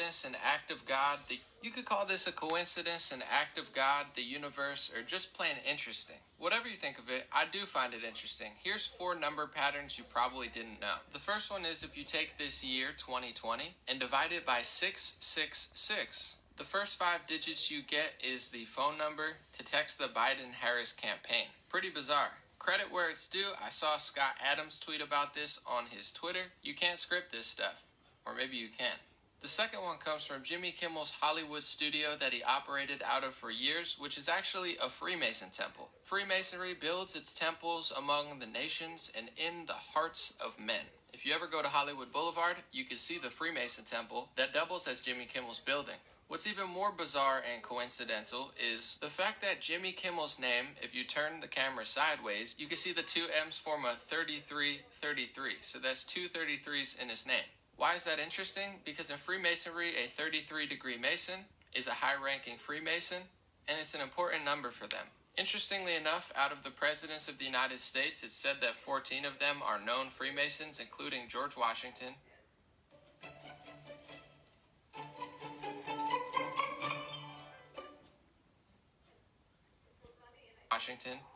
coincidence, an act of God. You could call this a coincidence, an act of God, the universe, or just plain interesting. Whatever you think of it, I do find it interesting. Here's 4 number patterns you probably didn't know. The first one is if you take this year, 2020, and divide it by 666. The first 5 digits you get is the phone number to text the Biden-Harris campaign. Pretty bizarre. Credit where it's due, I saw Scott Adams tweet about this on his Twitter. You can't script this stuff. Or maybe you can. The second one comes from Jimmy Kimmel's Hollywood studio that he operated out of for years, which is actually a Freemason temple. Freemasonry builds its temples among the nations and in the hearts of men. If you ever go to Hollywood Boulevard, you can see the Freemason temple that doubles as Jimmy Kimmel's building. What's even more bizarre and coincidental is the fact that Jimmy Kimmel's name, if you turn the camera sideways, you can see the 2 M's form a 3333. So that's 2 33s in his name. Why is that interesting? Because in Freemasonry, a 33-degree Mason is a high-ranking Freemason, and it's an important number for them. Interestingly enough, out of the presidents of the United States, it's said that 14 of them are known Freemasons, including George Washington,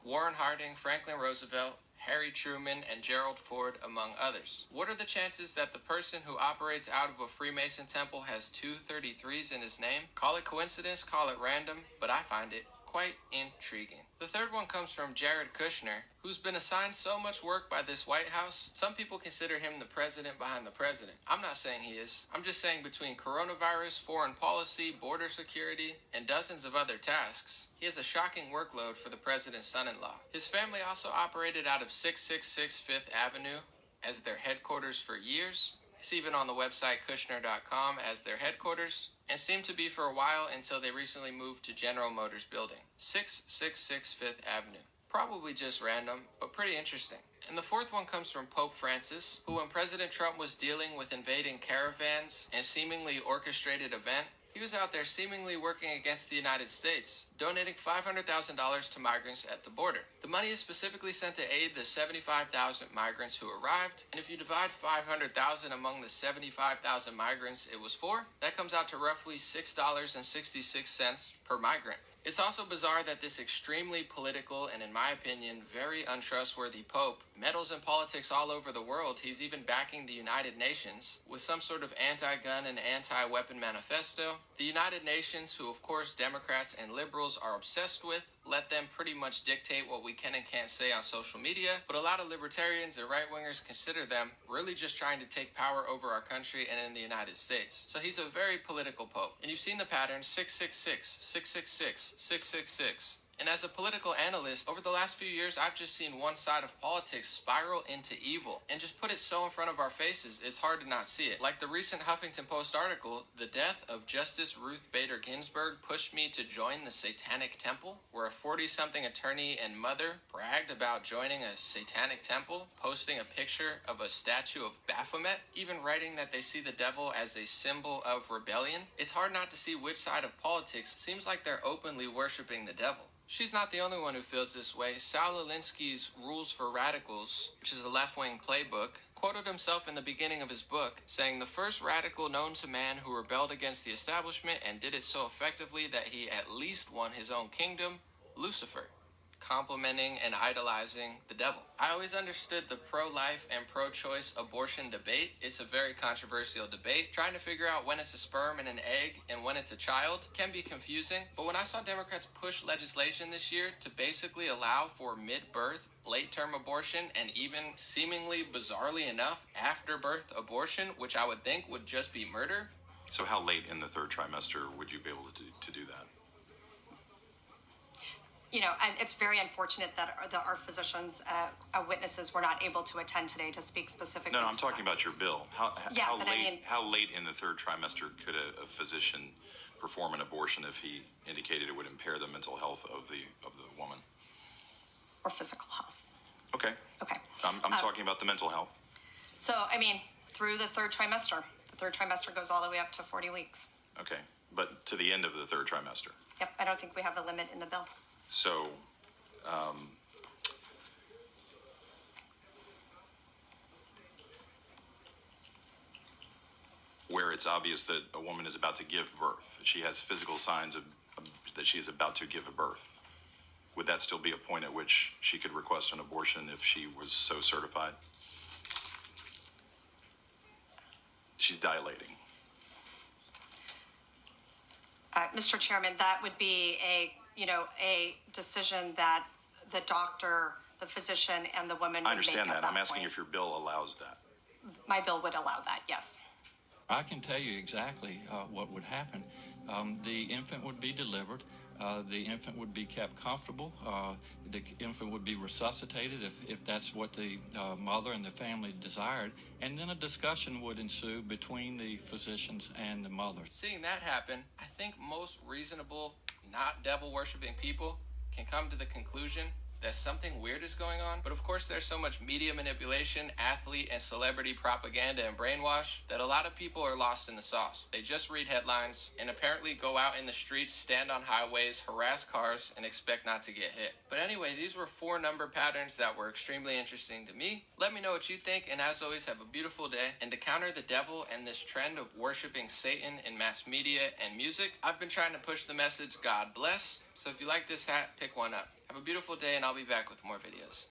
Warren Harding, Franklin Roosevelt, Harry Truman, and Gerald Ford, among others. What are the chances that the person who operates out of a Freemason temple has 2 33s in his name? Call it coincidence, call it random, but I find it quite intriguing. The third one comes from Jared Kushner, who's been assigned so much work by this White House. Some people consider him the president behind the president. I'm not saying he is. I'm just saying between coronavirus, foreign policy, border security, and dozens of other tasks, he has a shocking workload for the president's son-in-law. His family also operated out of 666 Fifth Avenue as their headquarters for years. It's even on the website Kushner.com as their headquarters, and seemed to be for a while until they recently moved to General Motors building, 666 Fifth Avenue. Probably just random, but pretty interesting. And the fourth one comes from Pope Francis, who when President Trump was dealing with invading caravans and seemingly orchestrated event, he was out there seemingly working against the United States, donating $500,000 to migrants at the border. The money is specifically sent to aid the 75,000 migrants who arrived, and if you divide 500,000 among the 75,000 migrants it was for, that comes out to roughly $6.66 per migrant. It's also bizarre that this extremely political and, in my opinion, very untrustworthy Pope meddles in politics all over the world. He's even backing the United Nations with some sort of anti-gun and anti-weapon manifesto. The United Nations, who of course Democrats and liberals are obsessed with, let them pretty much dictate what we can and can't say on social media, but a lot of libertarians and right-wingers consider them really just trying to take power over our country and in the United States. So he's a very political pope. And you've seen the pattern 666, 666, 666. And as a political analyst, over the last few years, I've just seen one side of politics spiral into evil and just put it so in front of our faces, it's hard to not see it. Like the recent Huffington Post article, "The death of Justice Ruth Bader Ginsburg pushed me to join the Satanic Temple," where a 40-something attorney and mother bragged about joining a satanic temple, posting a picture of a statue of Baphomet, even writing that they see the devil as a symbol of rebellion. It's hard not to see which side of politics seems like they're openly worshiping the devil. She's not the only one who feels this way. Saul Alinsky's Rules for Radicals, which is a left-wing playbook, quoted himself in the beginning of his book, saying, "The first radical known to man who rebelled against the establishment and did it so effectively that he at least won his own kingdom, Lucifer," complimenting and idolizing the devil. I always understood the pro-life and pro-choice abortion debate. It's a very controversial debate. Trying to figure out when it's a sperm and an egg and when it's a child can be confusing. But when I saw Democrats push legislation this year to basically allow for mid-birth, late-term abortion, and even seemingly bizarrely enough after-birth abortion, which I would think would just be murder. So how late in the third trimester would you be able to do that? You know, it's very unfortunate that our physicians, witnesses were not able to attend today to speak specifically. No, I'm talking about your bill. How late in the third trimester could a physician perform an abortion if he indicated it would impair the mental health of the woman? Or physical health. Okay. Okay. I'm talking about the mental health. So, I mean, through the third trimester. The third trimester goes all the way up to 40 weeks. Okay. But to the end of the third trimester. Yep. I don't think we have a limit in the bill. So, where it's obvious that a woman is about to give birth, that she has physical signs of that she is about to give a birth, would that still be a point at which she could request an abortion if she was so certified? She's dilating. Mr. Chairman, that would be a decision that the doctor, the physician, and the woman would make. I understand that. I'm asking point. if your bill allows that. My bill would allow that, yes. I can tell you exactly what would happen. The infant would be delivered. The infant would be kept comfortable. The infant would be resuscitated if that's what the mother and the family desired. And then a discussion would ensue between the physicians and the mother. Seeing that happen, I think most reasonable, not devil-worshipping people can come to the conclusion that something weird is going on. But of course, there's so much media manipulation, athlete and celebrity propaganda and brainwash that a lot of people are lost in the sauce. They just read headlines and apparently go out in the streets, stand on highways, harass cars, and expect not to get hit. But anyway, these were 4 number patterns that were extremely interesting to me. Let me know what you think, and as always, have a beautiful day. And to counter the devil and this trend of worshiping Satan in mass media and music, I've been trying to push the message, God bless. So if you like this hat, pick one up. Have a beautiful day, and I'll be back with more videos.